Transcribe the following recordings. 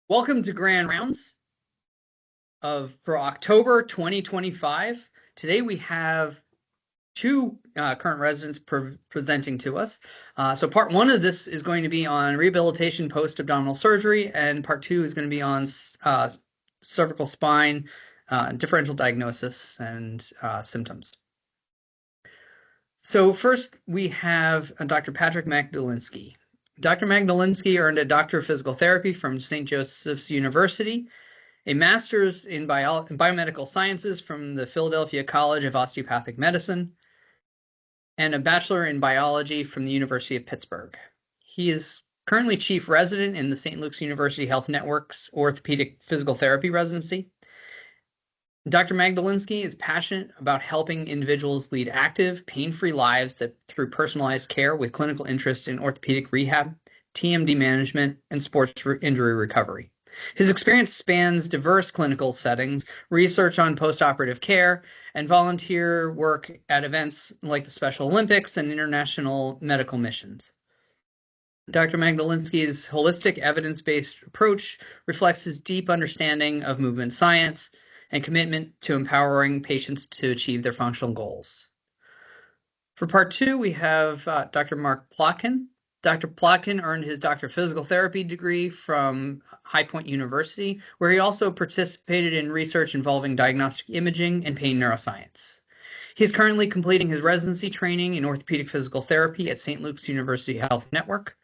Welcome to Grand Rounds for October 2025. Today we have two current residents presenting to us. So part one of this is going to be on rehabilitation post-abdominal surgery, and part two is going to be on cervical spine, differential diagnosis, and symptoms. So first we have Dr. Patrick Magdalinski. Dr. Magdalinski earned a Doctor of Physical Therapy from St. Joseph's University, a master's in biomedical sciences from the Philadelphia College of Osteopathic Medicine, and a bachelor in biology from the University of Pittsburgh. He is currently chief resident in the St. Luke's University Health Network's orthopedic physical therapy residency. Dr. Magdalinski is passionate about helping individuals lead active, pain-free lives through personalized care with clinical interest in orthopedic rehab, TMD management, and sports injury recovery. His experience spans diverse clinical settings, research on postoperative care, and volunteer work at events like the Special Olympics and international medical missions. Dr. Magdalinski's holistic, evidence-based approach reflects his deep understanding of movement science and commitment to empowering patients to achieve their functional goals. For part two, we have Dr. Mark Plotkin. Dr. Plotkin earned his Doctor of Physical Therapy degree from High Point University, where he also participated in research involving diagnostic imaging and pain neuroscience. He is currently completing his residency training in orthopedic physical therapy at St. Luke's University Health Network.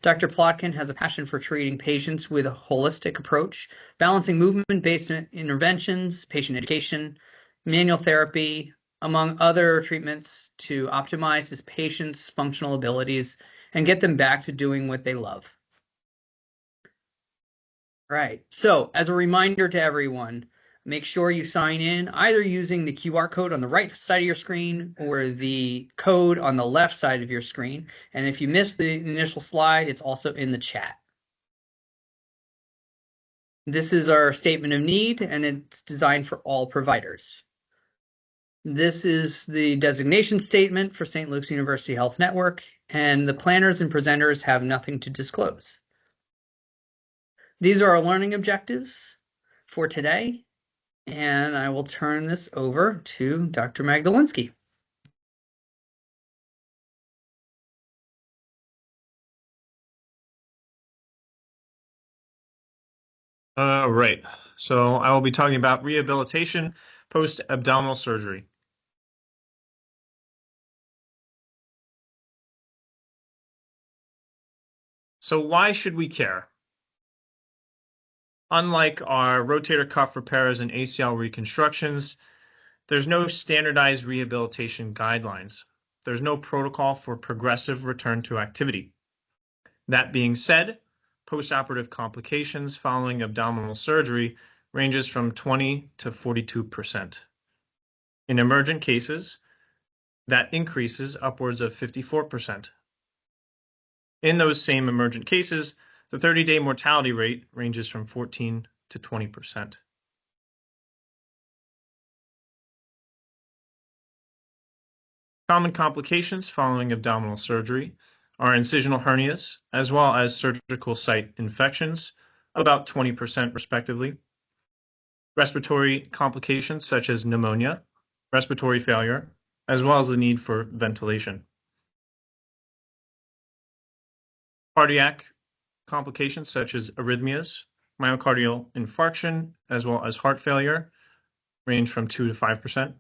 Dr. Plotkin has a passion for treating patients with a holistic approach, balancing movement-based interventions, patient education, manual therapy, among other treatments to optimize his patients' functional abilities and get them back to doing what they love. Right. So, as a reminder to everyone, make sure you sign in either using the QR code on the right side of your screen or the code on the left side of your screen. And if you missed the initial slide, it's also in the chat. This is our statement of need, and it's designed for all providers. This is the designation statement for St. Luke's University Health Network, and the planners and presenters have nothing to disclose. These are our learning objectives for today, and I will turn this over to Dr. Magdalinski. Right. So I will be talking about rehabilitation post-abdominal surgery. So why should we care? Unlike our rotator cuff repairs and ACL reconstructions, there's no standardized rehabilitation guidelines. There's no protocol for progressive return to activity. That being said, postoperative complications following abdominal surgery ranges from 20 to 42%. In emergent cases, that increases upwards of 54%. In those same emergent cases, the 30-day mortality rate ranges from 14 to 20%. Common complications following abdominal surgery are incisional hernias, as well as surgical site infections, about 20% respectively. Respiratory complications such as pneumonia, respiratory failure, as well as the need for ventilation. Cardiac complications such as arrhythmias, myocardial infarction, as well as heart failure, range from 2 to 5%,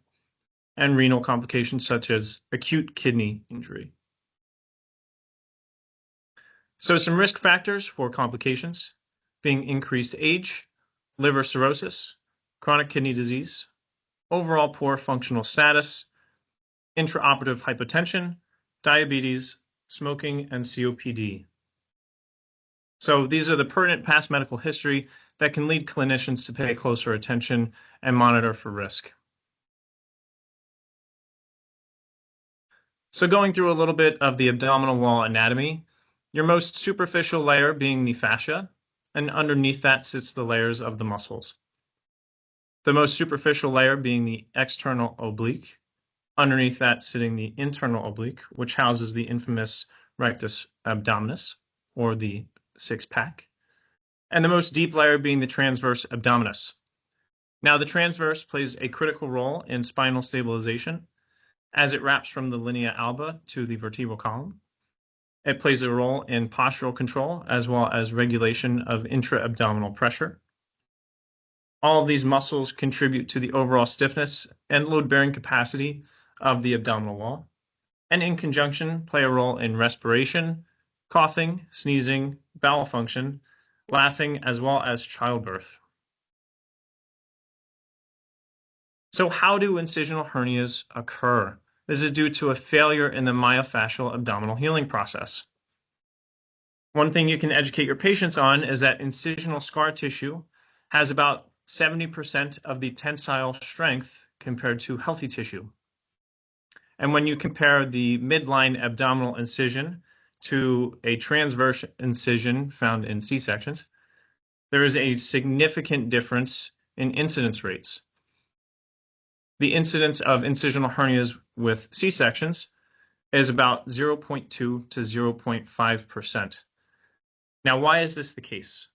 and renal complications such as acute kidney injury. So some risk factors for complications being increased age, liver cirrhosis, chronic kidney disease, overall poor functional status, intraoperative hypotension, diabetes, smoking, and COPD. So these are the pertinent past medical history that can lead clinicians to pay closer attention and monitor for risk. So going through a little bit of the abdominal wall anatomy, your most superficial layer being the fascia, and underneath that sits the layers of the muscles. The most superficial layer being the external oblique, underneath that sitting the internal oblique, which houses the infamous rectus abdominis, or the six-pack. and the most deep layer being the transverse abdominis. Now, the transverse plays a critical role in spinal stabilization as it wraps from the linea alba to the vertebral column. It plays a role in postural control as well as regulation of intra-abdominal pressure. All of these muscles contribute to the overall stiffness and load-bearing capacity of the abdominal wall, and in conjunction play a role in respiration, coughing, sneezing, bowel function, laughing, as well as childbirth. So how do incisional hernias occur? This is due to a failure in the myofascial abdominal healing process. One thing you can educate your patients on is that incisional scar tissue has about 70% of the tensile strength compared to healthy tissue. And when you compare the midline abdominal incision to a transverse incision found in C-sections, there is a significant difference in incidence rates. The incidence of incisional hernias with C-sections is about 0.2 to 0.5%. Now, why is this the case?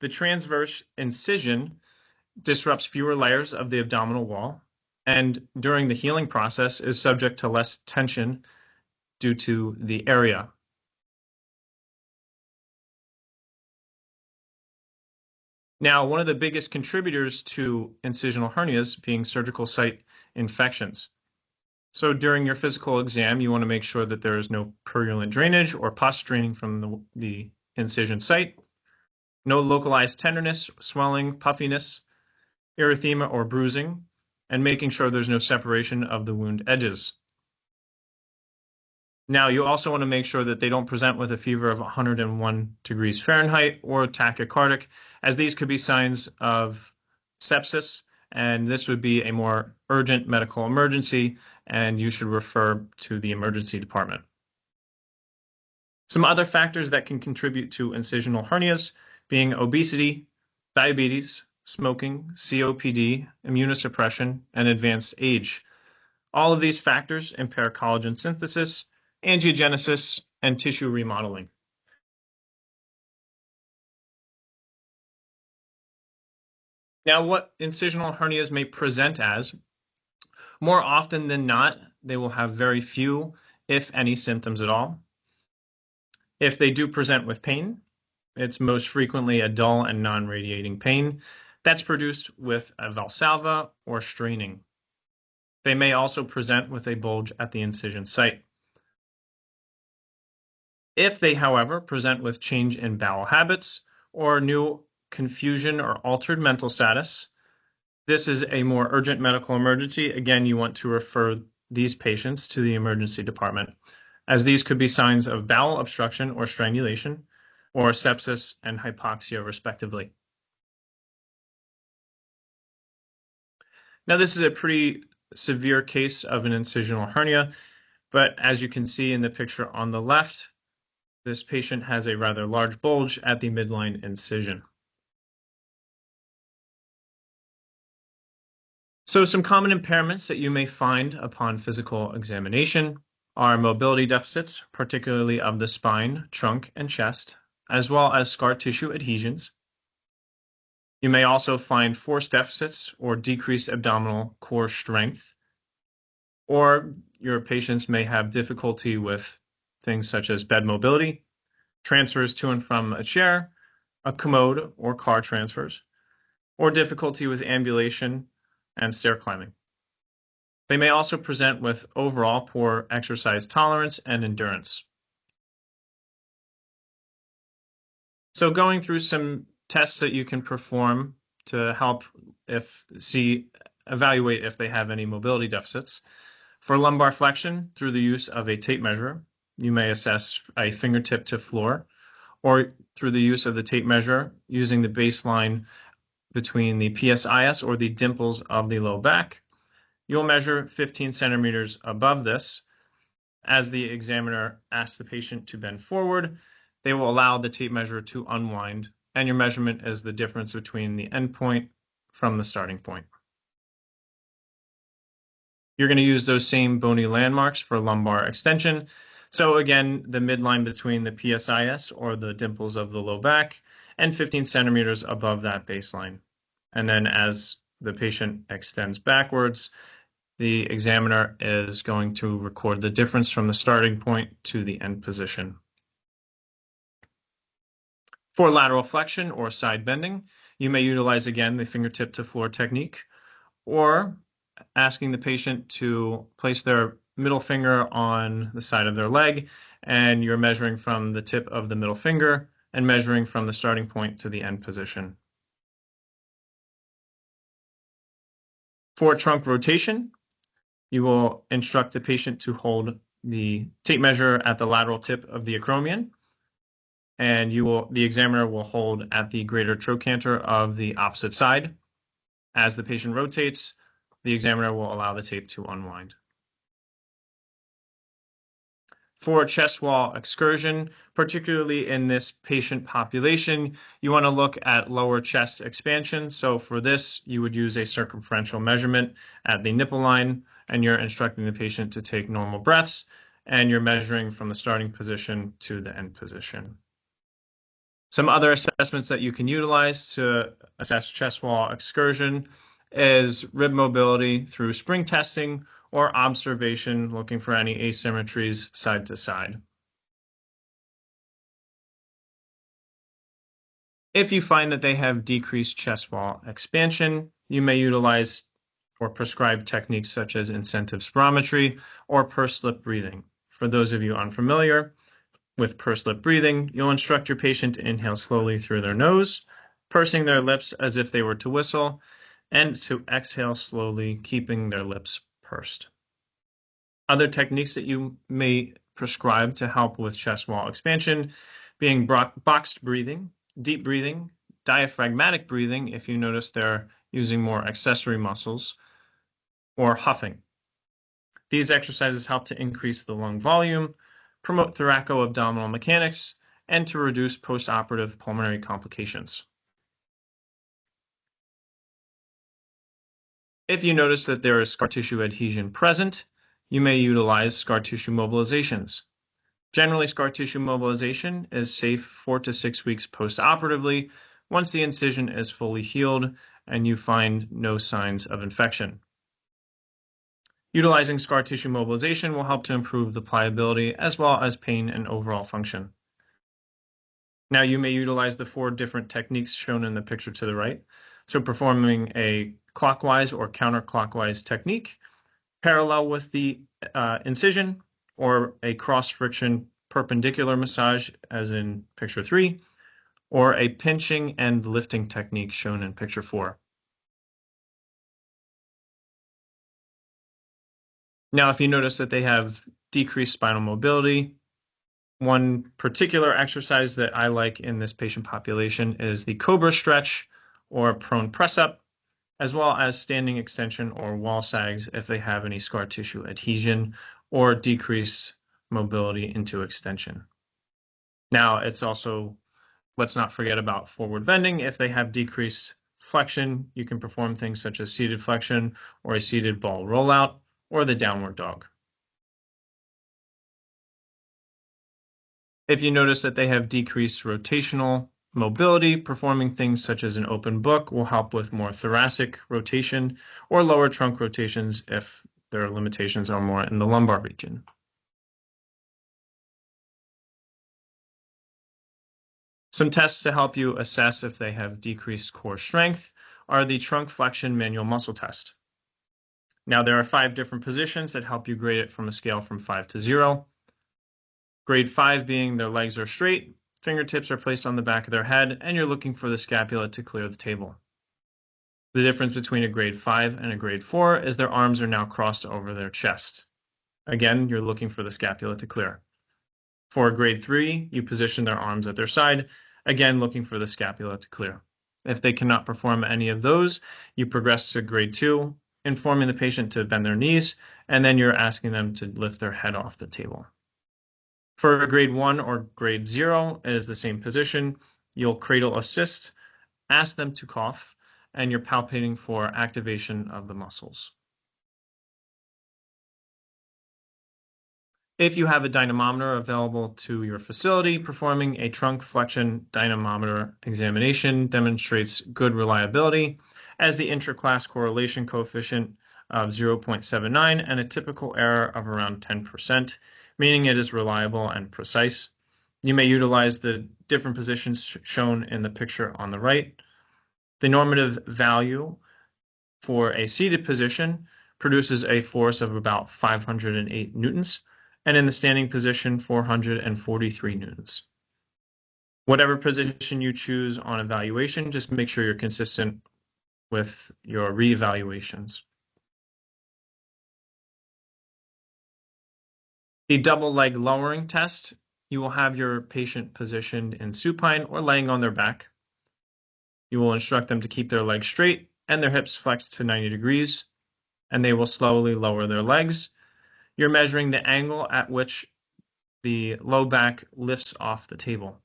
The transverse incision disrupts fewer layers of the abdominal wall, and during the healing process is subject to less tension due to the area. Now, one of the biggest contributors to incisional hernias being surgical site infections. So during your physical exam, you want to make sure that there is no purulent drainage or pus draining from the incision site, no localized tenderness, swelling, puffiness, erythema, or bruising, and making sure there's no separation of the wound edges. Now, you also want to make sure that they don't present with a fever of 101 degrees Fahrenheit or tachycardic, as these could be signs of sepsis, and this would be a more urgent medical emergency, and you should refer to the emergency department. Some other factors that can contribute to incisional hernias being obesity, diabetes, smoking, COPD, immunosuppression, and advanced age. All of these factors impair collagen synthesis, angiogenesis, and tissue remodeling. Now, what incisional hernias may present as, more often than not, they will have very few, if any, symptoms at all. If they do present with pain, it's most frequently a dull and non-radiating pain that's produced with a valsalva or straining. They may also present with a bulge at the incision site. If they, however, present with change in bowel habits or new confusion or altered mental status, this is a more urgent medical emergency. Again, you want to refer these patients to the emergency department, as these could be signs of bowel obstruction or strangulation, or sepsis and hypoxia, respectively. Now, this is a pretty severe case of an incisional hernia, but as you can see in the picture on the left, this patient has a rather large bulge at the midline incision. So some common impairments that you may find upon physical examination are mobility deficits, particularly of the spine, trunk, and chest, as well as scar tissue adhesions. You may also find force deficits or decreased abdominal core strength, or your patients may have difficulty with things such as bed mobility, transfers to and from a chair, a commode or car transfers, or difficulty with ambulation and stair climbing. They may also present with overall poor exercise tolerance and endurance. So going through some tests that you can perform to help evaluate if they have any mobility deficits. For lumbar flexion, through the use of a tape measure, you may assess a fingertip to floor, or through the use of the tape measure using the baseline between the PSIS or the dimples of the low back. You'll measure 15 centimeters above this. As the examiner asks the patient to bend forward, they will allow the tape measure to unwind, and your measurement is the difference between the end point from the starting point. You're going to use those same bony landmarks for lumbar extension. So again, the midline between the PSIS or the dimples of the low back and 15 centimeters above that baseline. And then as the patient extends backwards, the examiner is going to record the difference from the starting point to the end position. For lateral flexion or side bending, you may utilize again the fingertip to floor technique, or asking the patient to place their middle finger on the side of their leg, and you're measuring from the tip of the middle finger and measuring from the starting point to the end position. For trunk rotation, you will instruct the patient to hold the tape measure at the lateral tip of the acromion, and the examiner will hold at the greater trochanter of the opposite side. As the patient rotates, the examiner will allow the tape to unwind. For chest wall excursion, particularly in this patient population, you want to look at lower chest expansion. So for this, you would use a circumferential measurement at the nipple line, and you're instructing the patient to take normal breaths, and you're measuring from the starting position to the end position. Some other assessments that you can utilize to assess chest wall excursion is rib mobility through spring testing or observation, looking for any asymmetries side to side. If you find that they have decreased chest wall expansion, you may utilize or prescribe techniques such as incentive spirometry or pursed lip breathing. For those of you unfamiliar with pursed lip breathing, you'll instruct your patient to inhale slowly through their nose, pursing their lips as if they were to whistle, and to exhale slowly, keeping their lips pursed. Other techniques that you may prescribe to help with chest wall expansion being boxed breathing, deep breathing, diaphragmatic breathing if you notice they're using more accessory muscles, or huffing. These exercises help to increase the lung volume, promote thoraco-abdominal mechanics, and to reduce postoperative pulmonary complications. If you notice that there is scar tissue adhesion present, you may utilize scar tissue mobilizations. Generally, scar tissue mobilization is safe 4 to 6 weeks postoperatively once the incision is fully healed and you find no signs of infection. Utilizing scar tissue mobilization will help to improve the pliability as well as pain and overall function. Now you may utilize the 4 different techniques shown in the picture to the right. So performing a clockwise or counterclockwise technique, parallel with the incision, or a cross-friction perpendicular massage as in picture 3, or a pinching and lifting technique shown in picture 4. Now, if you notice that they have decreased spinal mobility, one particular exercise that I like in this patient population is the cobra stretch or prone press up, as well as standing extension or wall sags if they have any scar tissue adhesion or decreased mobility into extension. Now, it's also, let's not forget about forward bending. If they have decreased flexion, you can perform things such as seated flexion or a seated ball rollout or the downward dog. If you notice that they have decreased rotational mobility, performing things such as an open book will help with more thoracic rotation or lower trunk rotations if their limitations are more in the lumbar region. Some tests to help you assess if they have decreased core strength are the trunk flexion manual muscle test. Now, there are 5 different positions that help you grade it from a scale from 5 to 0. Grade 5 being their legs are straight, fingertips are placed on the back of their head, and you're looking for the scapula to clear the table. The difference between a grade 5 and a grade 4 is their arms are now crossed over their chest. Again, you're looking for the scapula to clear. For a grade 3, you position their arms at their side, again looking for the scapula to clear. If they cannot perform any of those, you progress to grade 2, informing the patient to bend their knees, and then you're asking them to lift their head off the table. For a grade 1 or grade 0, it is the same position. You'll cradle assist, ask them to cough, and you're palpating for activation of the muscles. If you have a dynamometer available to your facility, performing a trunk flexion dynamometer examination demonstrates good reliability, as the intra-class correlation coefficient of 0.79 and a typical error of around 10%, meaning it is reliable and precise. You may utilize the different positions shown in the picture on the right. The normative value for a seated position produces a force of about 508 newtons, and in the standing position, 443 newtons. Whatever position you choose on evaluation, just make sure you're consistent with your reevaluations. The double leg lowering test, you will have your patient positioned in supine or laying on their back. You will instruct them to keep their legs straight and their hips flexed to 90 degrees, and they will slowly lower their legs. You're measuring the angle at which the low back lifts off the table.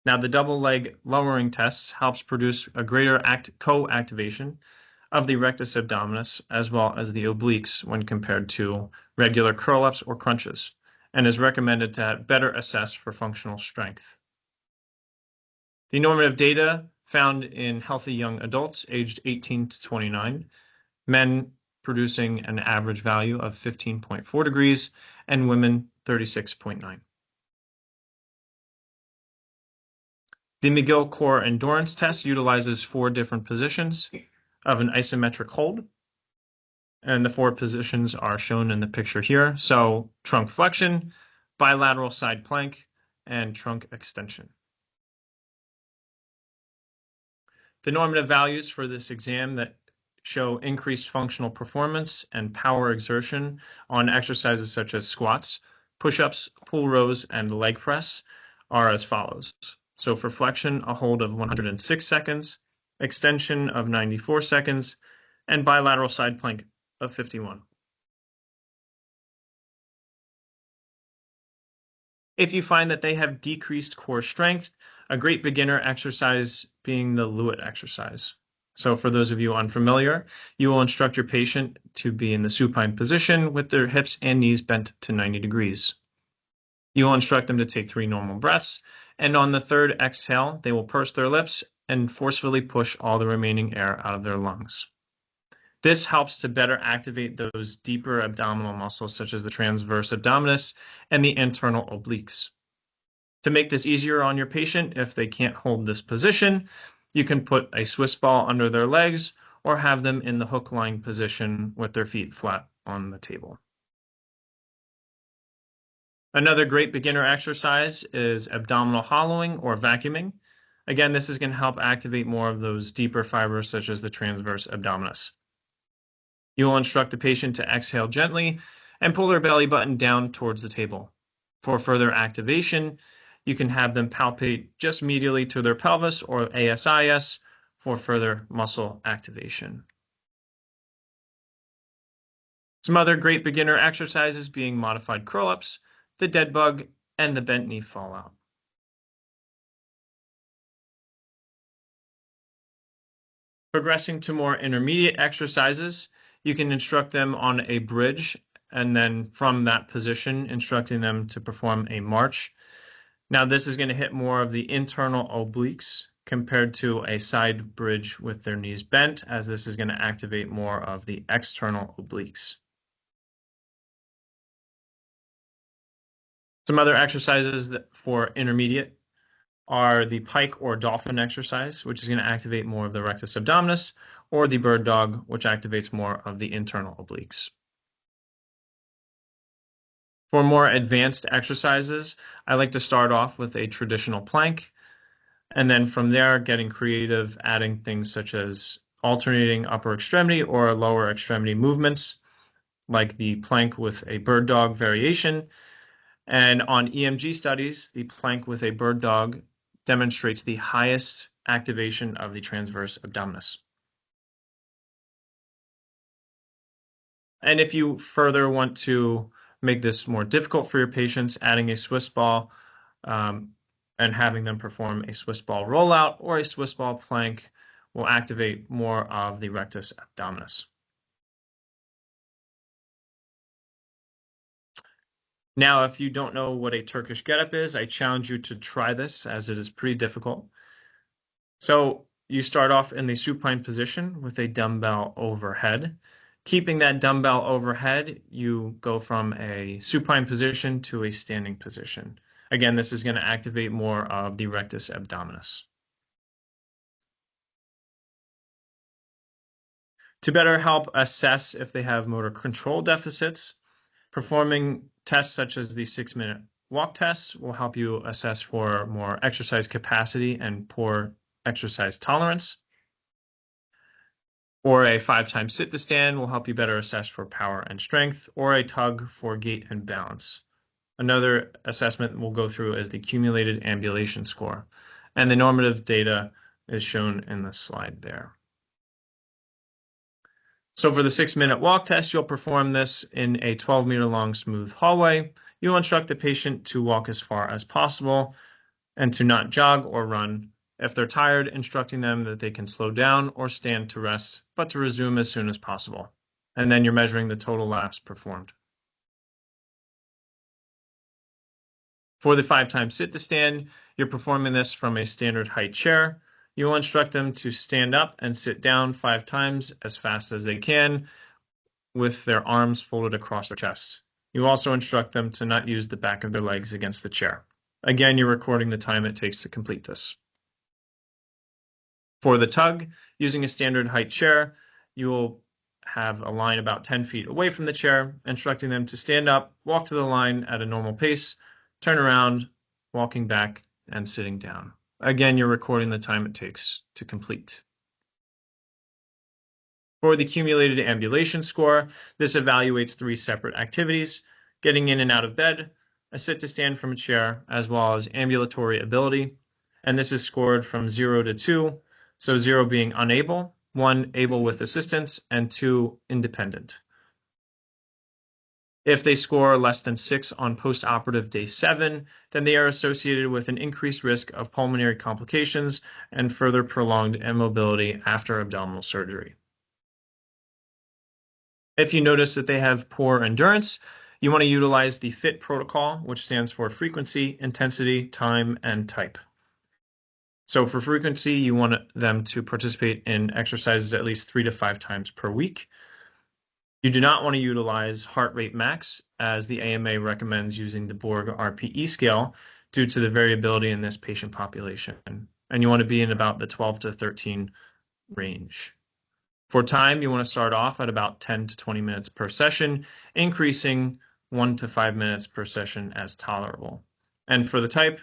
Now, the double leg lowering test helps produce a greater co-activation of the rectus abdominis as well as the obliques when compared to regular curl-ups or crunches, and is recommended to better assess for functional strength. The normative data found in healthy young adults aged 18 to 29, men producing an average value of 15.4 degrees and women 36.9. The McGill Core Endurance Test utilizes 4 different positions of an isometric hold, and the 4 positions are shown in the picture here. So trunk flexion, bilateral side plank, and trunk extension. The normative values for this exam that show increased functional performance and power exertion on exercises such as squats, push-ups, pull rows, and leg press are as follows. So for flexion, a hold of 106 seconds, extension of 94 seconds, and bilateral side plank of 51. If you find that they have decreased core strength, a great beginner exercise being the Lewitt exercise. So for those of you unfamiliar, you will instruct your patient to be in the supine position with their hips and knees bent to 90 degrees. You will instruct them to take 3 normal breaths, and on the 3rd exhale, they will purse their lips and forcefully push all the remaining air out of their lungs. This helps to better activate those deeper abdominal muscles such as the transverse abdominis and the internal obliques. To make this easier on your patient, if they can't hold this position, you can put a Swiss ball under their legs or have them in the hook lying position with their feet flat on the table. Another great beginner exercise is abdominal hollowing or vacuuming. Again, this is going to help activate more of those deeper fibers such as the transverse abdominis. You will instruct the patient to exhale gently and pull their belly button down towards the table. For further activation, you can have them palpate just medially to their pelvis or ASIS for further muscle activation. Some other great beginner exercises being modified curl-ups, the dead bug, and the bent knee fallout. Progressing to more intermediate exercises, you can instruct them on a bridge, and then from that position, instructing them to perform a march. Now, this is going to hit more of the internal obliques compared to a side bridge with their knees bent, as this is going to activate more of the external obliques. Some other exercises for intermediate are the pike or dolphin exercise, which is going to activate more of the rectus abdominis, or the bird dog, which activates more of the internal obliques. For more advanced exercises, I like to start off with a traditional plank, and then from there, getting creative, adding things such as alternating upper extremity or lower extremity movements, like the plank with a bird dog variation. And on EMG studies, the plank with a bird dog demonstrates the highest activation of the transverse abdominis. And if you further want to make this more difficult for your patients, adding a Swiss ball and having them perform a Swiss ball rollout or a Swiss ball plank will activate more of the rectus abdominis. Now, if you don't know what a Turkish getup is, I challenge you to try this as it is pretty difficult. So you start off in the supine position with a dumbbell overhead. Keeping that dumbbell overhead, you go from a supine position to a standing position. Again, this is going to activate more of the rectus abdominis. To better help assess if they have motor control deficits, performing tests such as the 6-minute walk test will help you assess for more exercise capacity and poor exercise tolerance. Or a 5-time sit to stand will help you better assess for power and strength, or a tug for gait and balance. Another assessment we'll go through is the cumulated ambulation score, and the normative data is shown in the slide there. So for the 6-minute walk test, you'll perform this in a 12-meter long smooth hallway. You'll instruct the patient to walk as far as possible and to not jog or run. If they're tired, instructing them that they can slow down or stand to rest, but to resume as soon as possible. And then you're measuring the total laps performed. For the 5-time sit to stand, you're performing this from a standard height chair. You will instruct them to stand up and sit down 5 times as fast as they can with their arms folded across their chest. You also instruct them to not use the back of their legs against the chair. Again, you're recording the time it takes to complete this. For the tug, using a standard height chair, you will have a line about 10 feet away from the chair, instructing them to stand up, walk to the line at a normal pace, turn around, walking back, and sitting down. Again, you're recording the time it takes to complete. For the cumulated ambulation score, this evaluates 3 separate activities: getting in and out of bed, a sit to stand from a chair, as well as ambulatory ability. And this is scored from 0 to 2. So 0 being unable, 1 able with assistance, and 2 independent. If they score less than 6 on post-operative day 7, then they are associated with an increased risk of pulmonary complications and further prolonged immobility after abdominal surgery. If you notice that they have poor endurance, you want to utilize the FIT protocol, which stands for frequency, intensity, time, and type. So for frequency, you want them to participate in exercises at least 3 to 5 times per week. You do not want to utilize heart rate max, as the AMA recommends using the Borg RPE scale due to the variability in this patient population. And you want to be in about the 12 to 13 range. For time, you want to start off at about 10 to 20 minutes per session, increasing 1 to 5 minutes per session as tolerable. And for the type,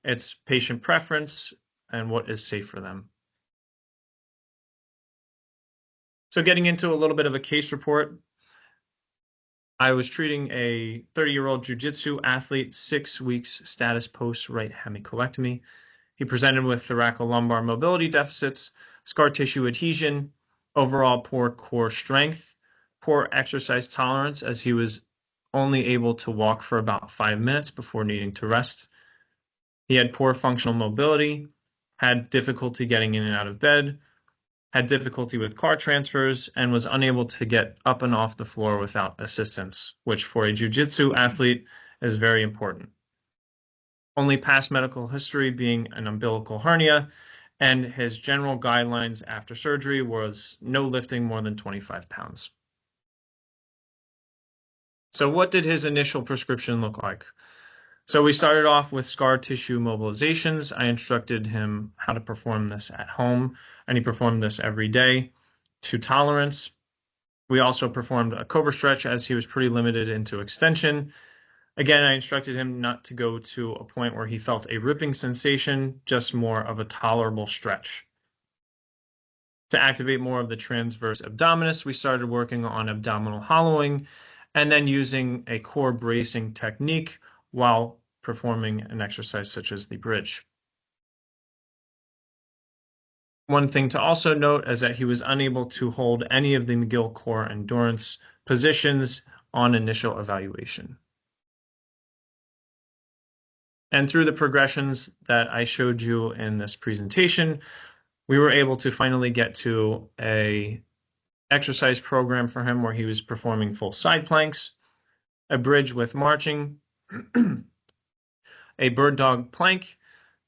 it's patient preference and what is safe for them. So getting into a little bit of a case report, I was treating a 30-year-old jiu-jitsu athlete, 6 weeks status post right hemicolectomy. He presented with thoracolumbar mobility deficits, scar tissue adhesion, overall poor core strength, poor exercise tolerance, as he was only able to walk for about 5 minutes before needing to rest. He had poor functional mobility, had difficulty getting in and out of bed, had difficulty with car transfers, and was unable to get up and off the floor without assistance, which for a jiu-jitsu athlete is very important. Only past medical history being an umbilical hernia, and his general guidelines after surgery was no lifting more than 25 pounds. So what did his initial prescription look like? So we started off with scar tissue mobilizations. I instructed him how to perform this at home, and he performed this every day to tolerance. We also performed a cobra stretch, as he was pretty limited into extension. Again, I instructed him not to go to a point where he felt a ripping sensation, just more of a tolerable stretch. To activate more of the transverse abdominis, we started working on abdominal hollowing and then using a core bracing technique while performing an exercise such as the bridge. One thing to also note is that he was unable to hold any of the McGill core endurance positions on initial evaluation. And through the progressions that I showed you in this presentation, we were able to finally get to an exercise program for him where he was performing full side planks, a bridge with marching, a bird dog plank,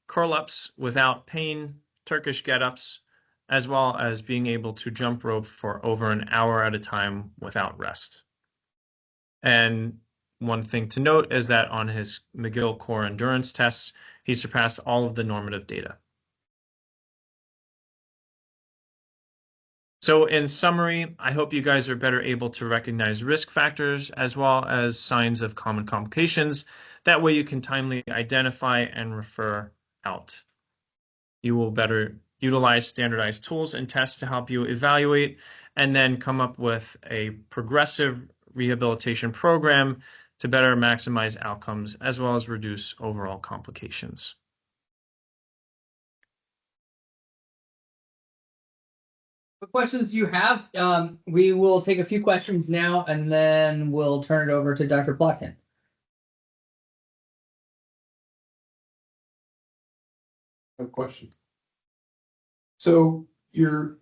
curl-ups without pain, Turkish get-ups, as well as being able to jump rope for over an hour at a time without rest. And one thing to note is that on his McGill core endurance tests, he surpassed all of the normative data. So in summary, I hope you guys are better able to recognize risk factors as well as signs of common complications. That way you can timely identify and refer out. You will better utilize standardized tools and tests to help you evaluate and then come up with a progressive rehabilitation program to better maximize outcomes as well as reduce overall complications. What questions do you have? We will take a few questions now, and then we'll turn it over to Dr. Plotkin. No question. So you're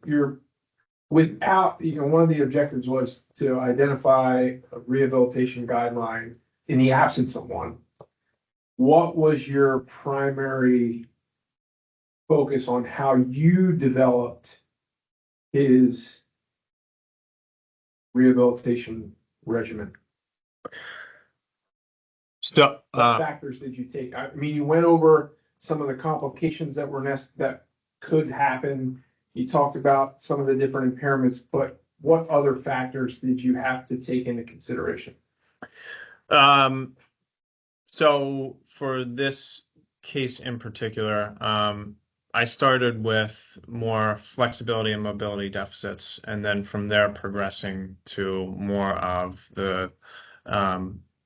without, one of the objectives was to identify a rehabilitation guideline in the absence of one. What was your primary focus on how you developed his rehabilitation regimen? So, What factors did you take? I mean, you went over some of the complications that that could happen. You talked about some of the different impairments, but what other factors did you have to take into consideration? So for this case in particular, I started with more flexibility and mobility deficits, and then from there progressing to more of the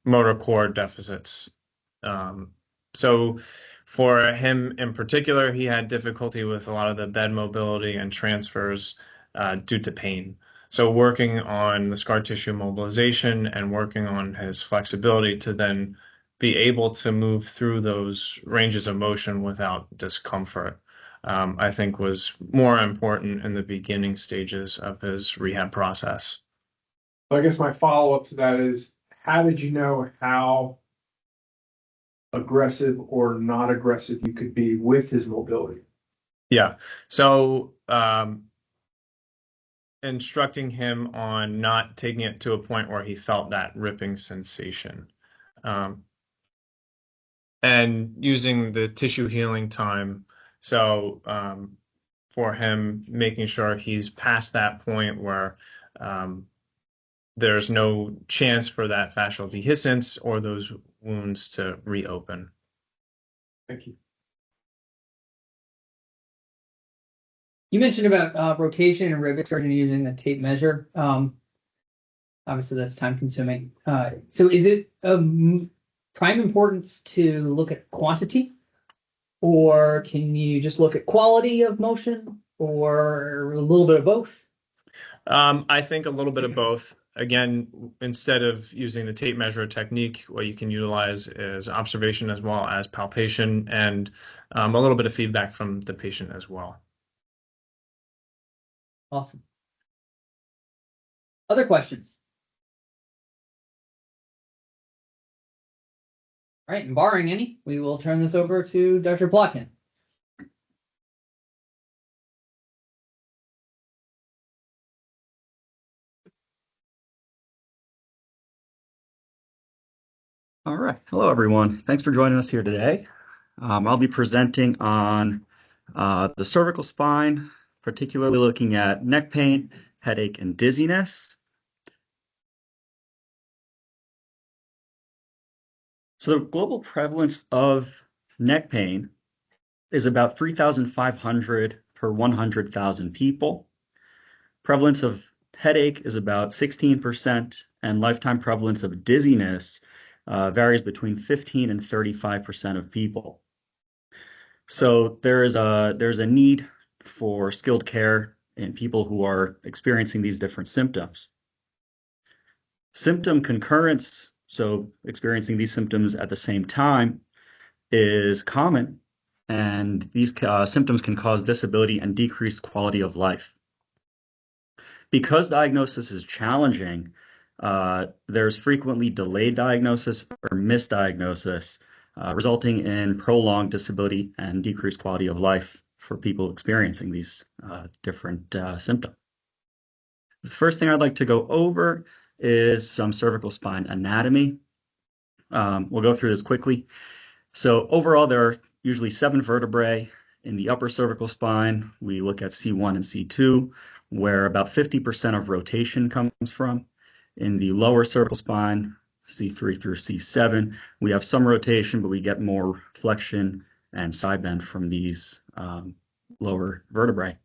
motor core deficits. So for him in particular, he had difficulty with a lot of the bed mobility and transfers due to pain. So working on the scar tissue mobilization and working on his flexibility to then be able to move through those ranges of motion without discomfort, I think was more important in the beginning stages of his rehab process. So I guess my follow-up to that is, how did you know how aggressive or not aggressive you could be with his mobility? Yeah. So instructing him on not taking it to a point where he felt that ripping sensation. And using the tissue healing time. So for him, making sure he's past that point where there's no chance for that fascial dehiscence or those wounds to reopen. Thank you. You mentioned about rotation and rib extraction using the tape measure. Obviously, that's time consuming. So is it prime importance to look at quantity, or can you just look at quality of motion, or a little bit of both? I think a little bit of both. Again, instead of using the tape measure technique, what you can utilize is observation as well as palpation and a little bit of feedback from the patient as well. Awesome. Other questions? All right, and barring any, we will turn this over to Dr. Plotkin. All right. Hello, everyone. Thanks for joining us here today. I'll be presenting on the cervical spine, particularly looking at neck pain, headache, and dizziness. So the global prevalence of neck pain is about 3,500 per 100,000 people. Prevalence of headache is about 16%, and lifetime prevalence of dizziness varies between 15 and 35% of people. So there's a need for skilled care in people who are experiencing these different symptoms. Symptom concurrence, so experiencing these symptoms at the same time, is common, and these symptoms can cause disability and decreased quality of life. Because diagnosis is challenging, there's frequently delayed diagnosis or misdiagnosis, resulting in prolonged disability and decreased quality of life for people experiencing these different symptoms. The first thing I'd like to go over is some cervical spine anatomy. We'll go through this quickly. So overall, there are usually 7 vertebrae in the upper cervical spine. We look at C1 and C2, where about 50% of rotation comes from. In the lower cervical spine, C3 through C7, we have some rotation, but we get more flexion and side bend from these lower vertebrae.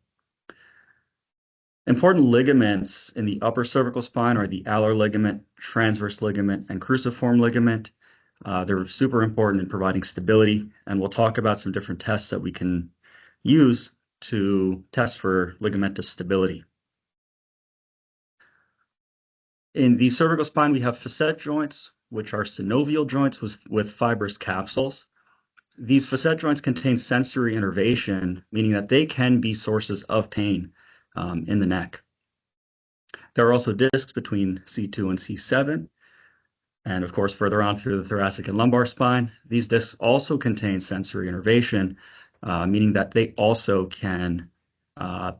Important ligaments in the upper cervical spine are the alar ligament, transverse ligament, and cruciform ligament. They're super important in providing stability, and we'll talk about some different tests that we can use to test for ligamentous stability. In the cervical spine, we have facet joints, which are synovial joints with fibrous capsules. These facet joints contain sensory innervation, meaning that they can be sources of pain in the neck. There are also discs between C2 and C7, and of course, further on through the thoracic and lumbar spine. These discs also contain sensory innervation, meaning that they also can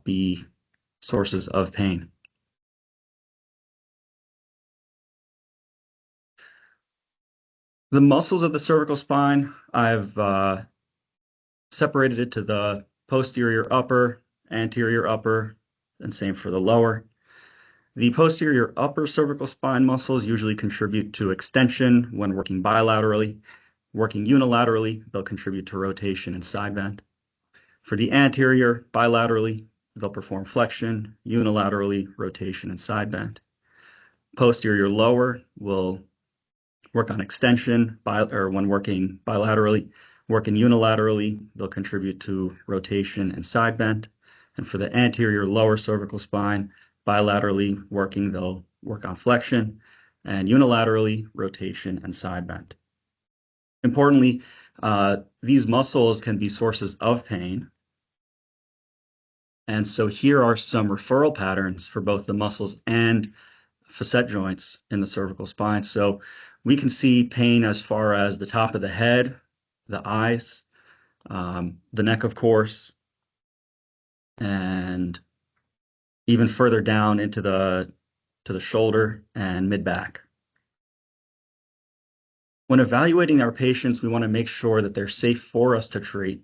be sources of pain. The muscles of the cervical spine, I've separated it to the posterior upper, anterior upper, and same for the lower. The posterior upper cervical spine muscles usually contribute to extension when working bilaterally. Working unilaterally, they'll contribute to rotation and side bend. For the anterior, bilaterally, they'll perform flexion, unilaterally, rotation, and side bend. Posterior lower will work on extension, or when working bilaterally. Working unilaterally, they'll contribute to rotation and side bend. And for the anterior lower cervical spine, bilaterally working, they'll work on flexion, and unilaterally, rotation and side bend. Importantly, these muscles can be sources of pain. And so here are some referral patterns for both the muscles and facet joints in the cervical spine. So we can see pain as far as the top of the head, the eyes, the neck, of course, and even further down into the shoulder and mid-back. When evaluating our patients, we want to make sure that they're safe for us to treat.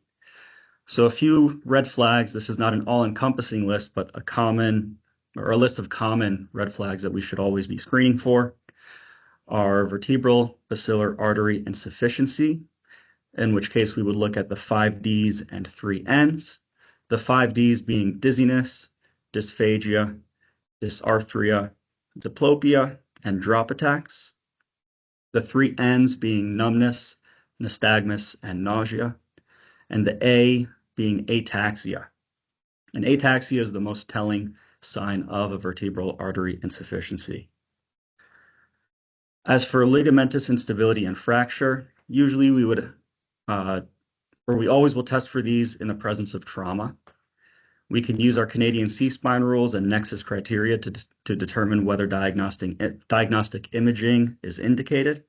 So a few red flags. This is not an all-encompassing list, but a list of common red flags that we should always be screening for are vertebral basilar artery insufficiency, in which case we would look at the 5 Ds and 3 Ns. The 5 Ds being dizziness, dysphagia, dysarthria, diplopia, and drop attacks. The 3 Ns being numbness, nystagmus, and nausea. And the A being ataxia. And ataxia is the most telling sign of a vertebral artery insufficiency. As for ligamentous instability and fracture, usually we always will test for these in the presence of trauma. We can use our Canadian C-spine rules and nexus criteria to determine whether diagnostic imaging is indicated.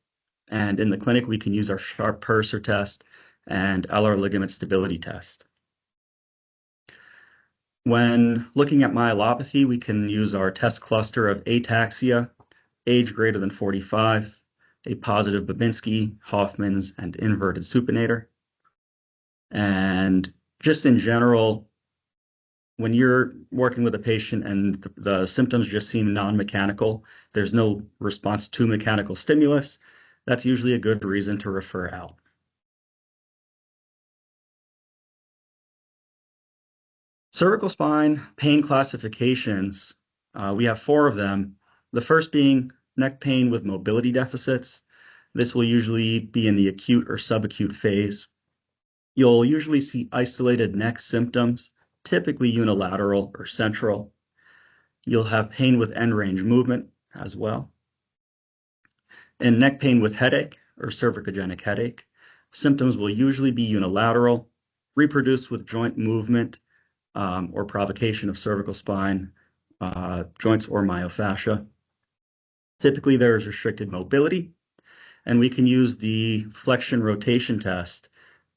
And in the clinic, we can use our sharp purser test and alar ligament stability test. When looking at myelopathy, we can use our test cluster of ataxia, age greater than 45, a positive Babinski, Hoffman's, and inverted supinator. And just in general, when you're working with a patient and the symptoms just seem non-mechanical, there's no response to mechanical stimulus, that's usually a good reason to refer out. Cervical spine pain classifications, we have 4 of them. The first being neck pain with mobility deficits. This will usually be in the acute or subacute phase. You'll usually see isolated neck symptoms, typically unilateral or central. You'll have pain with end range movement as well. In neck pain with headache or cervicogenic headache, symptoms will usually be unilateral, reproduced with joint movement or provocation of cervical spine joints or myofascia. Typically, there is restricted mobility, and we can use the flexion rotation test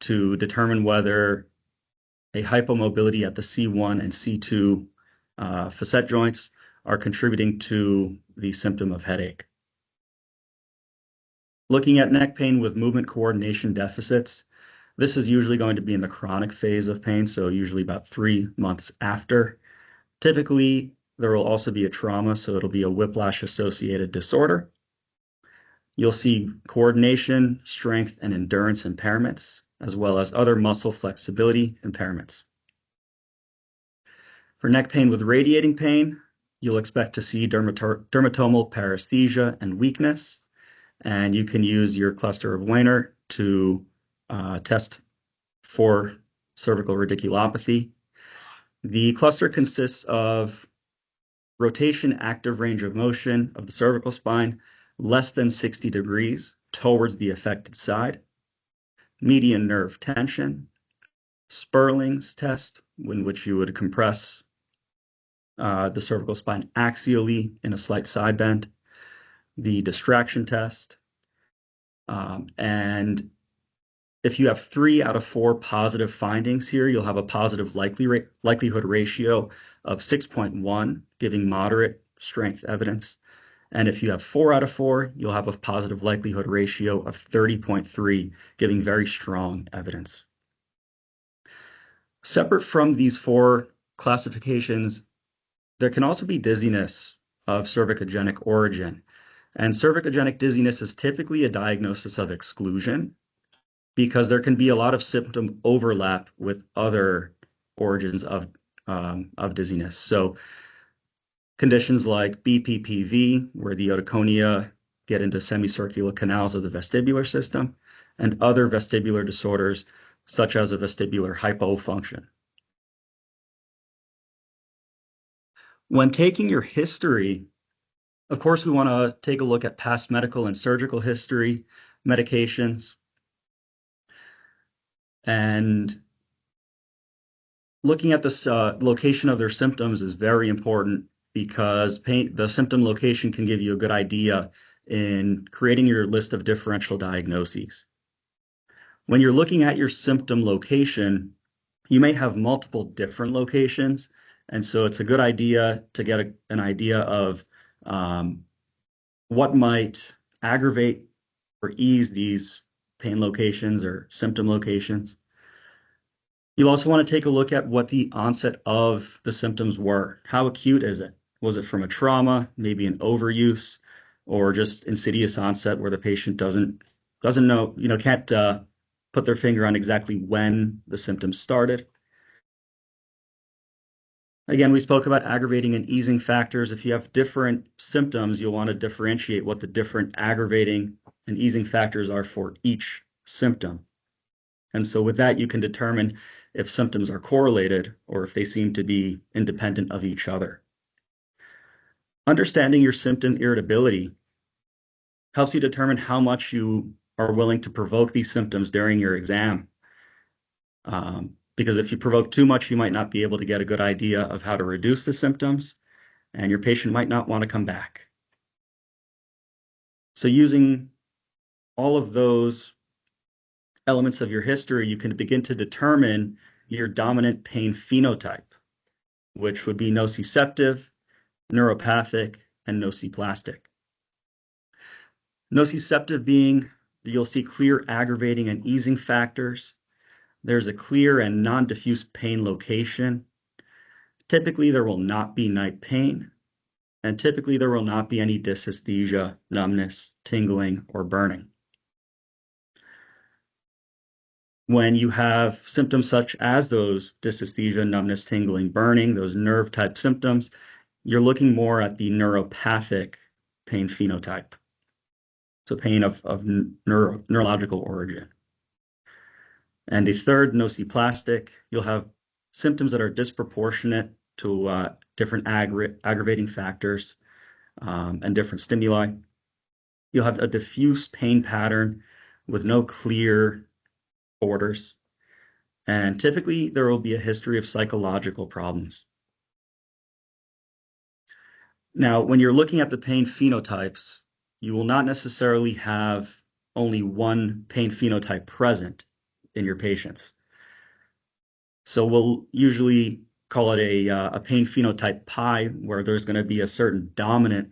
to determine whether a hypomobility at the C1 and C2 facet joints are contributing to the symptom of headache. Looking at neck pain with movement coordination deficits, this is usually going to be in the chronic phase of pain, so usually about 3 months after. Typically, there will also be a trauma, so it'll be a whiplash-associated disorder. You'll see coordination, strength, and endurance impairments, as well as other muscle flexibility impairments. For neck pain with radiating pain, you'll expect to see dermatomal paresthesia and weakness, and you can use your cluster of Wiener to test for cervical radiculopathy. The cluster consists of rotation active range of motion of the cervical spine less than 60 degrees towards the affected side, median nerve tension, Sperling's test, in which you would compress the cervical spine axially in a slight side bend, the distraction test, and if you have 3 out of 4 positive findings here, you'll have a positive likelihood ratio of 6.1, giving moderate strength evidence. And if you have 4 out of 4, you'll have a positive likelihood ratio of 30.3, giving very strong evidence. Separate from these 4 classifications, there can also be dizziness of cervicogenic origin. And cervicogenic dizziness is typically a diagnosis of exclusion because there can be a lot of symptom overlap with other origins of dizziness. So conditions like BPPV, where the otoconia get into semicircular canals of the vestibular system, and other vestibular disorders, such as a vestibular hypofunction. When taking your history, of course, we want to take a look at past medical and surgical history, medications, and looking at this location of their symptoms is very important because the symptom location can give you a good idea in creating your list of differential diagnoses. When you're looking at your symptom location, you may have multiple different locations, and so it's a good idea to get an idea of what might aggravate or ease these pain locations or symptom locations. You'll also want to take a look at what the onset of the symptoms were. How acute is it? Was it from a trauma, maybe an overuse, or just insidious onset where the patient doesn't know, can't put their finger on exactly when the symptoms started? Again, we spoke about aggravating and easing factors. If you have different symptoms, you'll want to differentiate what the different aggravating and easing factors are for each symptom. And so with that, you can determine if symptoms are correlated or if they seem to be independent of each other. Understanding your symptom irritability helps you determine how much you are willing to provoke these symptoms during your exam. Because if you provoke too much, you might not be able to get a good idea of how to reduce the symptoms, and your patient might not want to come back. So using all of those elements of your history, you can begin to determine your dominant pain phenotype, which would be nociceptive, neuropathic, and nociplastic. Nociceptive being that you'll see clear aggravating and easing factors. There's a clear and non-diffuse pain location. Typically, there will not be night pain, and typically there will not be any dysesthesia, numbness, tingling, or burning. When you have symptoms such as those dysesthesia, numbness, tingling, burning, those nerve-type symptoms, you're looking more at the neuropathic pain phenotype. So pain of neurological origin. And the third, nociplastic, you'll have symptoms that are disproportionate to different aggravating factors and different stimuli. You'll have a diffuse pain pattern with no clear borders. And typically, there will be a history of psychological problems. Now, when you're looking at the pain phenotypes, you will not necessarily have only one pain phenotype present in your patients. So we'll usually call it a pain phenotype pie, where there's going to be a certain dominant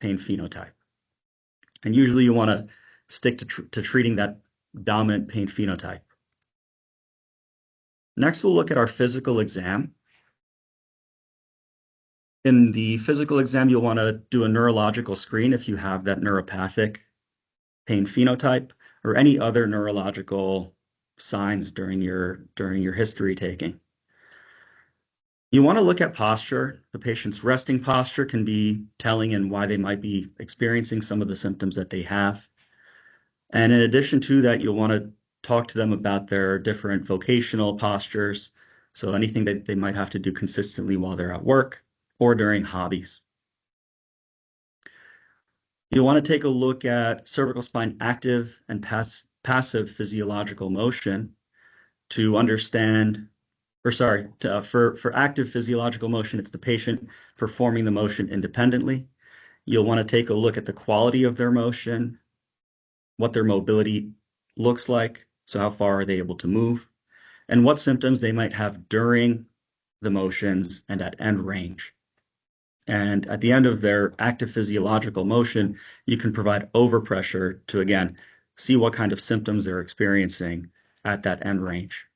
pain phenotype. And usually you want to stick to treating that dominant pain phenotype. Next, we'll look at our physical exam. In the physical exam, you'll want to do a neurological screen if you have that neuropathic pain phenotype or any other neurological signs during your history taking. You want to look at posture. The patient's resting posture can be telling in why they might be experiencing some of the symptoms that they have. And in addition to that, you'll want to talk to them about their different vocational postures. So anything that they might have to do consistently while they're at work or during hobbies. You'll want to take a look at cervical spine active and passive physiological motion to understand, or sorry, for active physiological motion, it's the patient performing the motion independently. You'll want to take a look at the quality of their motion, what their mobility looks like, so how far are they able to move, and what symptoms they might have during the motions and at end range. And at the end of their active physiological motion, you can provide overpressure to, again, see what kind of symptoms they're experiencing at that end range.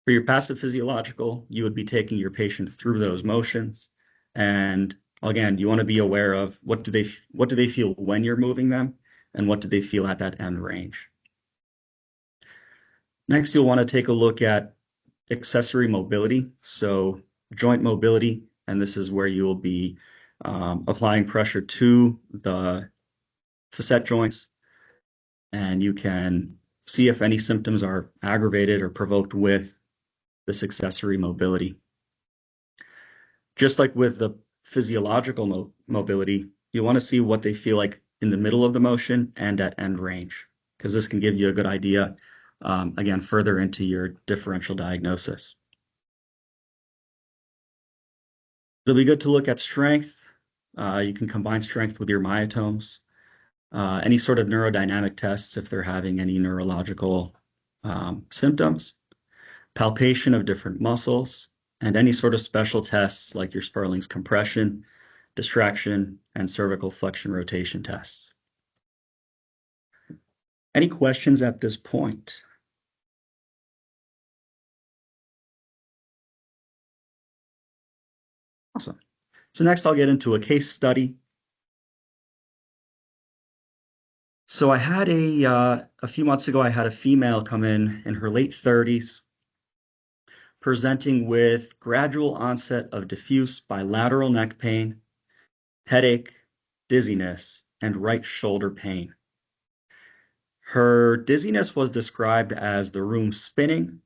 For your passive physiological, you would be taking your patient through those motions. And again, you want to be aware of what do they feel when you're moving them, and what do they feel at that end range. Next, you'll want to take a look at accessory mobility, so joint mobility, and this is where you will be applying pressure to the facet joints, and you can see if any symptoms are aggravated or provoked with this accessory mobility. Just like with the physiological mobility, you want to see what they feel like in the middle of the motion and at end range, because this can give you a good idea, again, further into your differential diagnosis. It'll be good to look at strength. You can combine strength with your myotomes. Any sort of neurodynamic tests if they're having any neurological symptoms. Palpation of different muscles, and any sort of special tests like your Sperling's compression, distraction, and cervical flexion rotation tests. Any questions at this point? Awesome. So next I'll get into a case study. So I had a few months ago, I had a female come in her late 30s, presenting with gradual onset of diffuse bilateral neck pain, headache, dizziness, and right shoulder pain. Her dizziness was described as the room spinning,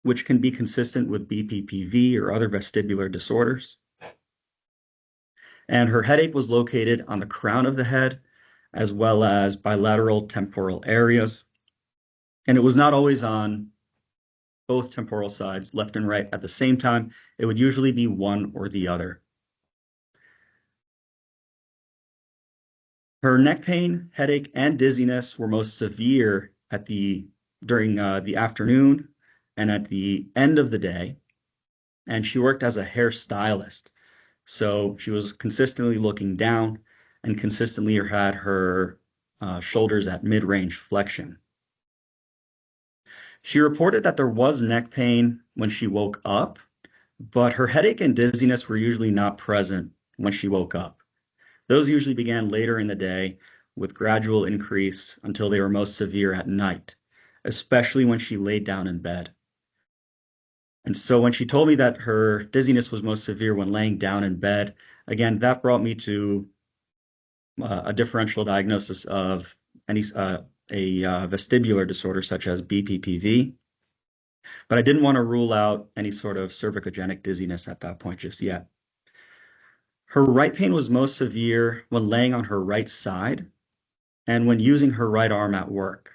which can be consistent with BPPV or other vestibular disorders. And her headache was located on the crown of the head, as well as bilateral temporal areas. And it was not always on both temporal sides, left and right, at the same time. It would usually be one or the other. Her neck pain, headache, and dizziness were most severe during the afternoon and at the end of the day. And she worked as a hairstylist. So she was consistently looking down and consistently had her shoulders at mid-range flexion. She reported that there was neck pain when she woke up, but her headache and dizziness were usually not present when she woke up. Those usually began later in the day with gradual increase until they were most severe at night, especially when she laid down in bed. And so when she told me that her dizziness was most severe when laying down in bed, again, that brought me to a differential diagnosis of a vestibular disorder such as BPPV. But I didn't want to rule out any sort of cervicogenic dizziness at that point just yet. Her right pain was most severe when laying on her right side and when using her right arm at work.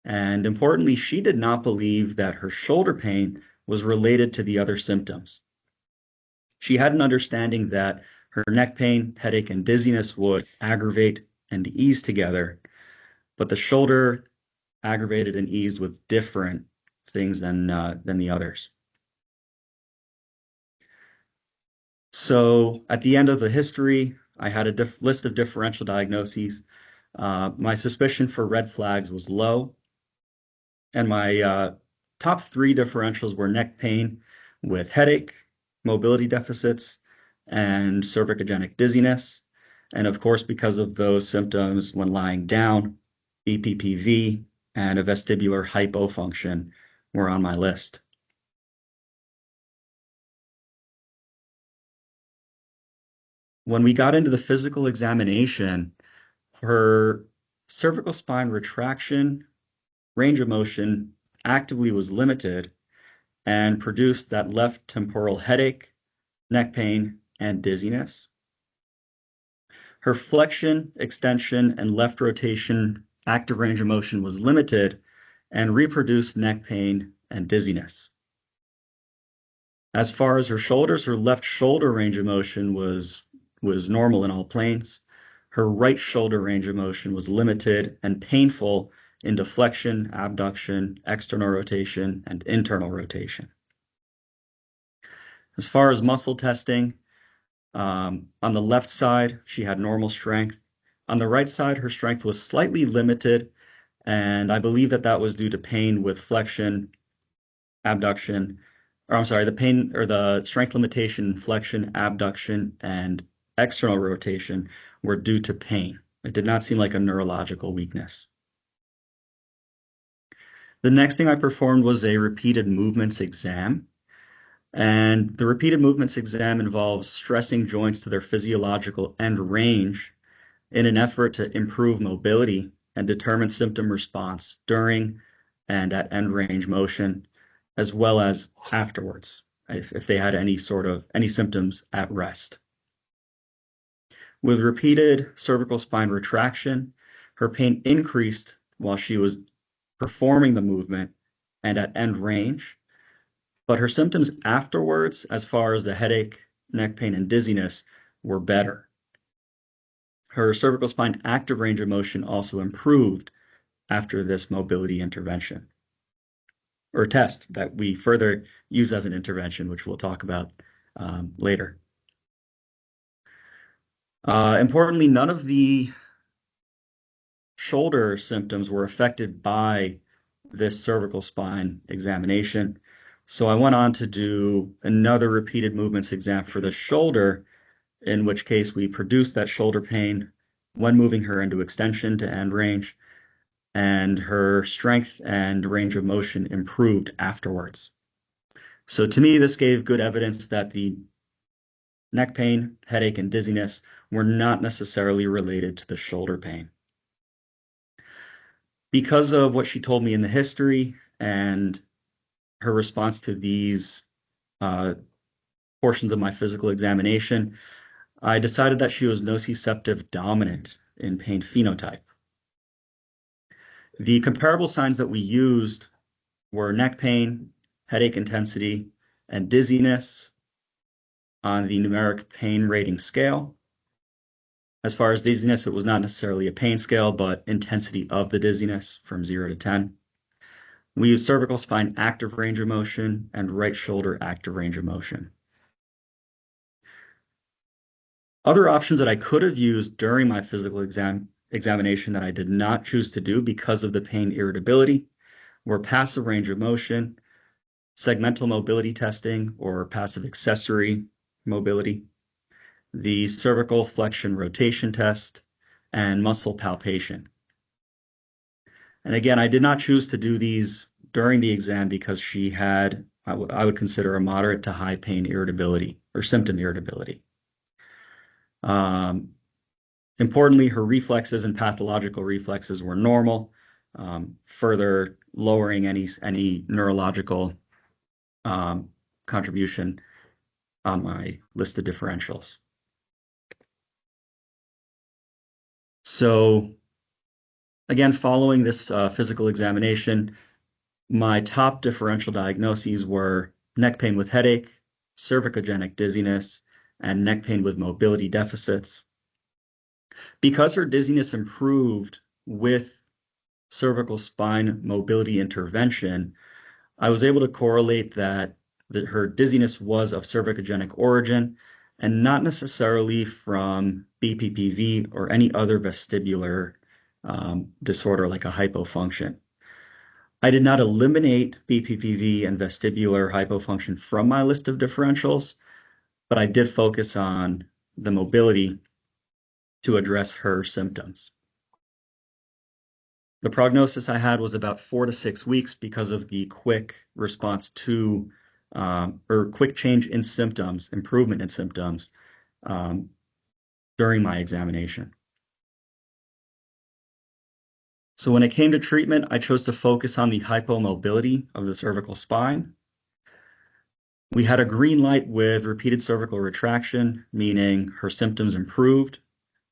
And importantly, she did not believe that her shoulder pain was related to the other symptoms. She had an understanding that her neck pain, headache, and dizziness would aggravate and ease together, but the shoulder aggravated and eased with different things than the others. So at the end of the history, I had a list of differential diagnoses. My suspicion for red flags was low, and my top three differentials were neck pain with headache, mobility deficits, and cervicogenic dizziness. And of course, because of those symptoms when lying down, BPPV and a vestibular hypofunction were on my list. When we got into the physical examination, her cervical spine retraction range of motion actively was limited and produced that left temporal headache, neck pain, and dizziness. Her flexion, extension, and left rotation active range of motion was limited and reproduced neck pain and dizziness. As far as her shoulders, her left shoulder range of motion was normal in all planes. Her right shoulder range of motion was limited and painful in deflection, abduction, external rotation, and internal rotation. As far as muscle testing, on the left side, she had normal strength. On the right side, her strength was slightly limited, and I believe that that was due to pain with flexion, abduction, or I'm sorry, the pain or the strength limitation, flexion, abduction, and external rotation were due to pain. It did not seem like a neurological weakness. The next thing I performed was a repeated movements exam. And the repeated movements exam involves stressing joints to their physiological end range in an effort to improve mobility and determine symptom response during and at end range motion, as well as afterwards, if they had any symptoms at rest. With repeated cervical spine retraction, her pain increased while she was performing the movement and at end range, but her symptoms afterwards, as far as the headache, neck pain, and dizziness, were better. Her cervical spine active range of motion also improved after this mobility intervention, or test that we further use as an intervention, which we'll talk about later. Importantly, none of the shoulder symptoms were affected by this cervical spine examination. So I went on to do another repeated movements exam for the shoulder, in which case we produced that shoulder pain when moving her into extension to end range, and her strength and range of motion improved afterwards. So to me, this gave good evidence that the neck pain, headache, and dizziness were not necessarily related to the shoulder pain. Because of what she told me in the history and her response to these portions of my physical examination, I decided that she was nociceptive dominant in pain phenotype. The comparable signs that we used were neck pain, headache intensity, and dizziness on the numeric pain rating scale. As far as dizziness, it was not necessarily a pain scale, but intensity of the dizziness from 0 to 10. We used cervical spine active range of motion and right shoulder active range of motion. Other options that I could have used during my physical examination that I did not choose to do because of the pain irritability were passive range of motion, segmental mobility testing or passive accessory mobility, the cervical flexion rotation test, and muscle palpation. And again, I did not choose to do these during the exam because she had, I would consider a moderate to high pain irritability or symptom irritability. Importantly, her reflexes and pathological reflexes were normal, further lowering any neurological contribution on my list of differentials. So again, following this physical examination, my top differential diagnoses were neck pain with headache, cervicogenic dizziness, and neck pain with mobility deficits. Because her dizziness improved with cervical spine mobility intervention, I was able to correlate that her dizziness was of cervicogenic origin and not necessarily from BPPV or any other vestibular disorder like a hypofunction. I did not eliminate BPPV and vestibular hypofunction from my list of differentials, but I did focus on the mobility to address her symptoms. The prognosis I had was about 4 to 6 weeks because of the quick response to or quick change in symptoms, improvement in symptoms during my examination. So when it came to treatment, I chose to focus on the hypomobility of the cervical spine. We had a green light with repeated cervical retraction, meaning her symptoms improved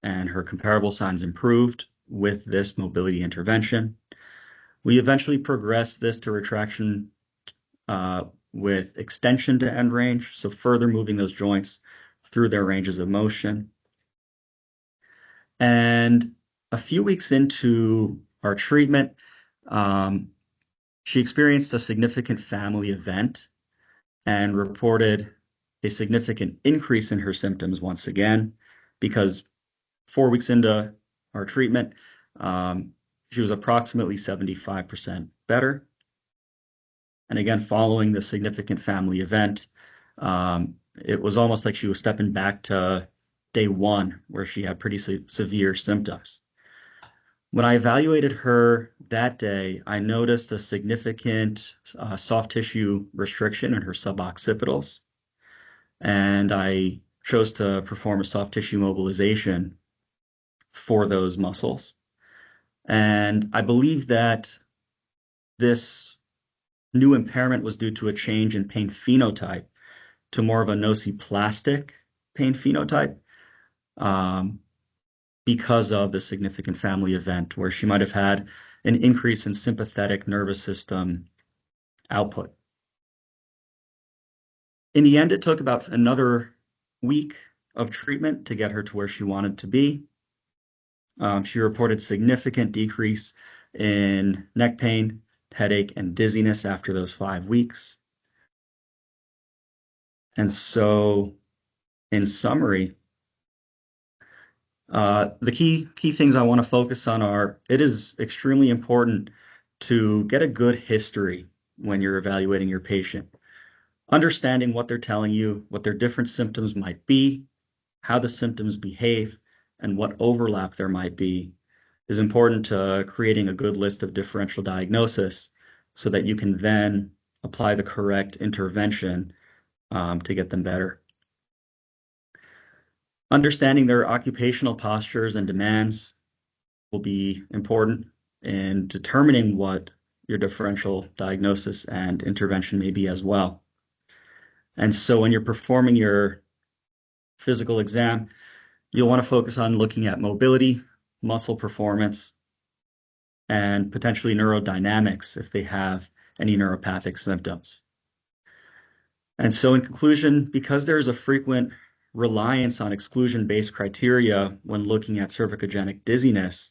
and her comparable signs improved with this mobility intervention. We eventually progressed this to retraction with extension to end range, so further moving those joints through their ranges of motion. And a few weeks into our treatment, she experienced a significant family event and reported a significant increase in her symptoms once again, because 4 weeks into our treatment, she was approximately 75% better. And again, following the significant family event, it was almost like she was stepping back to day one, where she had pretty severe symptoms. When I evaluated her that day, I noticed a significant soft tissue restriction in her suboccipitals, and I chose to perform a soft tissue mobilization for those muscles. And I believe that this new impairment was due to a change in pain phenotype to more of a nociplastic pain phenotype because of the significant family event where she might have had an increase in sympathetic nervous system output. In the end, it took about another week of treatment to get her to where she wanted to be. She reported significant decrease in neck pain, headache, and dizziness after those 5 weeks. And so, in summary, the key things I want to focus on are, it is extremely important to get a good history when you're evaluating your patient. Understanding what they're telling you, what their different symptoms might be, how the symptoms behave, and what overlap there might be is important to creating a good list of differential diagnosis so that you can then apply the correct intervention to get them better. Understanding their occupational postures and demands will be important in determining what your differential diagnosis and intervention may be as well. And so when you're performing your physical exam, you'll want to focus on looking at mobility, muscle performance, and potentially neurodynamics if they have any neuropathic symptoms. And so in conclusion, because there is a frequent reliance on exclusion-based criteria when looking at cervicogenic dizziness,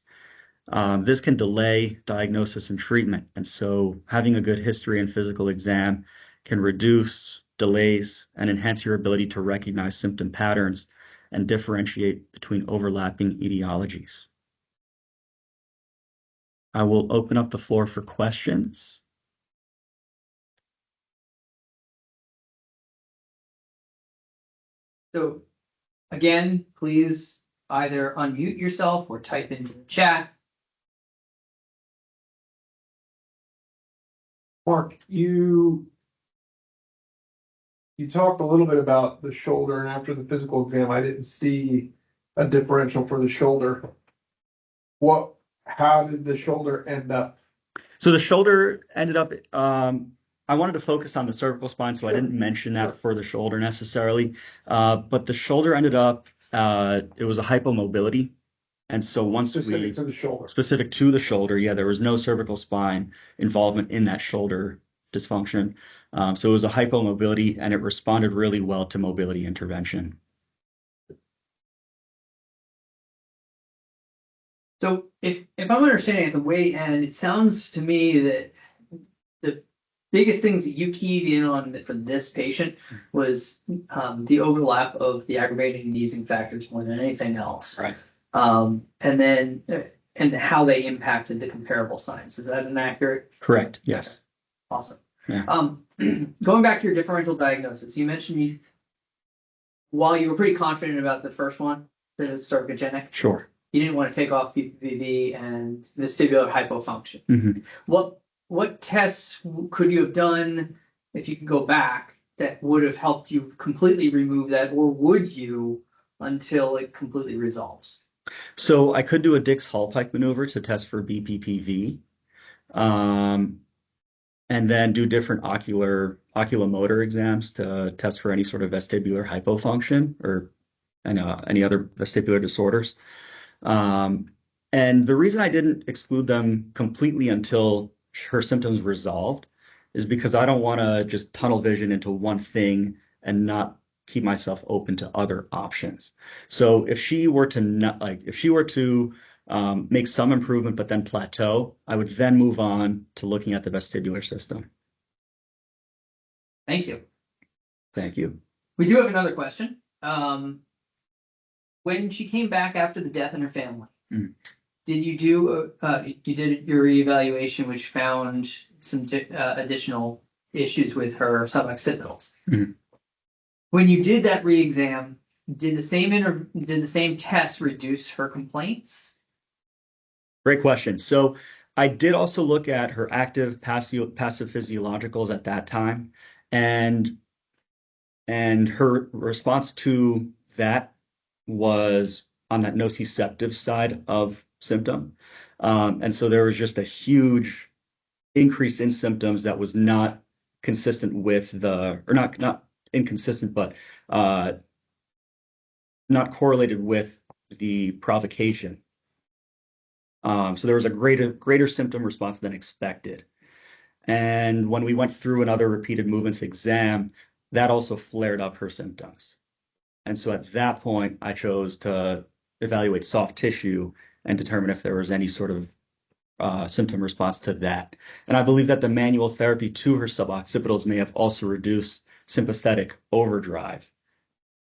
this can delay diagnosis and treatment. And so having a good history and physical exam can reduce delays and enhance your ability to recognize symptom patterns and differentiate between overlapping etiologies. I will open up the floor for questions. So again, please either unmute yourself or type into the chat. Mark, you talked a little bit about the shoulder, and after the physical exam, I didn't see a differential for the shoulder. How did the shoulder end up? So the shoulder ended up, I wanted to focus on the cervical spine, so I didn't mention that for the shoulder necessarily. But the shoulder ended up, it was a hypomobility. And so once Specific to the shoulder. Specific to the shoulder, yeah, there was no cervical spine involvement in that shoulder dysfunction. So it was a hypomobility, and it responded really well to mobility intervention. So if I'm understanding it the way, and it sounds to me that the biggest things that you keyed in on for this patient was the overlap of the aggravating and easing factors more than anything else. Right. And then and how they impacted the comparable signs. Is that an accurate? Correct. Yes. Awesome. Yeah. Going back to your differential diagnosis, you mentioned while you were pretty confident about the first one, that it's sarcogenic. Sure. You didn't want to take off VV and vestibular hypofunction. Mm-hmm. What tests could you have done if you could go back that would have helped you completely remove that, or would you until it completely resolves? So I could do a Dix-Hallpike maneuver to test for BPPV, and then do different oculomotor exams to test for any sort of vestibular hypofunction or any other vestibular disorders. And the reason I didn't exclude them completely until her symptoms resolved is because I don't want to just tunnel vision into one thing and not keep myself open to other options. So if she were to make some improvement but then plateau, I would then move on to looking at the vestibular system. Thank you. Thank you. We do have another question. When she came back after the death in her family, did you do you did your reevaluation, which found some additional issues with her suboccipitals? When you did that re-exam, did the same test reduce her complaints? Great question. So I did also look at her active passive physiologicals at that time, and her response to that was on that nociceptive side of symptom. And so there was just a huge increase in symptoms that was not consistent with not inconsistent, but not correlated with the provocation. So there was a greater symptom response than expected. And when we went through another repeated movements exam, that also flared up her symptoms. And so at that point, I chose to evaluate soft tissue and determine if there was any sort of symptom response to that. And I believe that the manual therapy to her suboccipitals may have also reduced sympathetic overdrive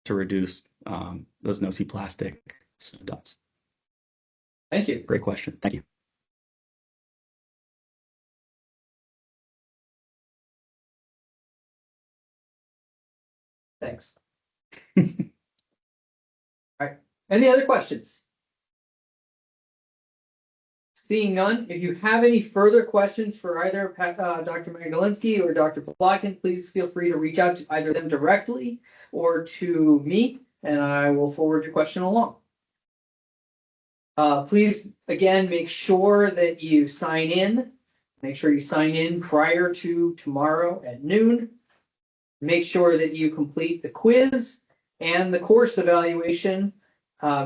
to reduce those nociplastic symptoms. Thank you. Great question. Thank you. Thanks. All right. Any other questions? Seeing none, if you have any further questions for either Dr. Magdalinski or Dr. Plotkin, please feel free to reach out to either them directly or to me, and I will forward your question along. Please, again, make sure that you sign in. Make sure you sign in prior to tomorrow at noon. Make sure that you complete the quiz and the course evaluation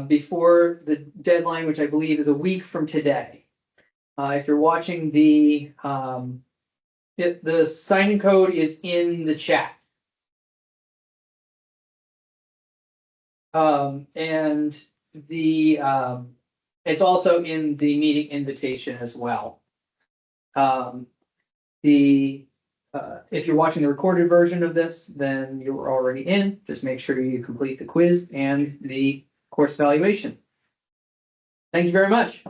before the deadline, which I believe is a week from today. If you're watching the sign-in code is in the chat. And it's also in the meeting invitation as well. If you're watching the recorded version of this, then you're already in. Just make sure you complete the quiz and the course evaluation. Thank you very much.